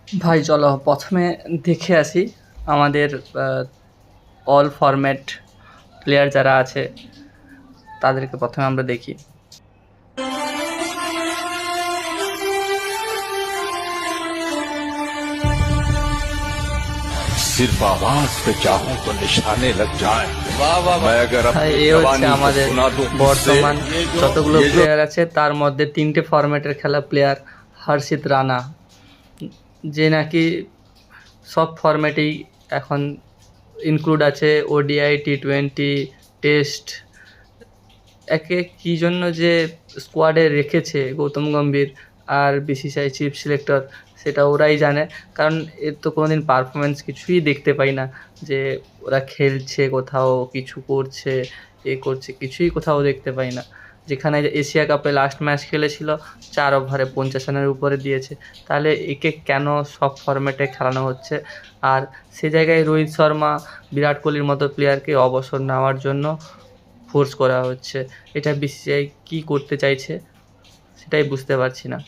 ভাই চলো প্রথমে দেখে আসি আমাদের অল ফরম্যাট প্লেয়ার যারা আছে তাদেরকে প্রথমে আমরা দেখি। सिर्फ आवाज पे चाहूं तो निशाने लग जाएं। मैं अगर ভাই अपनी এ হচ্ছে जवानी को আমাদের सुना दूं বর্তমান किससे, যতগুলো ये जो প্লেয়ার আছে তার মধ্যে 3টে ফরম্যাটের খেলা প্লেয়ার হর্ষিত রানা, যে নাকি সব ফরম্যাটেই এখন ইনক্লুড আছে, ওডিআই, টি20, টেস্ট। একে কী জন্য যে স্কোয়াডে রেখেছে গৌতম গম্ভীর আর বিসিসিআই চিফ সিলেক্টর সেটা ওরাই জানে, কারণ এর তো কোনো দিন পারফরমেন্স কিছুই দেখতে পাই না যে ওরা খেলছে কোথাও, কিছু করছে, এ করছে, কিছুই কোথাও দেখতে পাই না। যেখানে এশিয়া কাপে লাস্ট ম্যাচ খেলেছিল 4 ওভারে 50 রানের উপরে দিয়েছে, তাহলে একে কেন সব ফরম্যাটে খেলানো হচ্ছে? আর সে জায়গায় রোহিত শর্মা, বিরাট কোহলির মতো প্লেয়ারকে অবসর নেওয়ার জন্য ফোর্স করা হচ্ছে। এটা বিসিসিআই কী করতে চাইছে সেটাই বুঝতে পারছি না।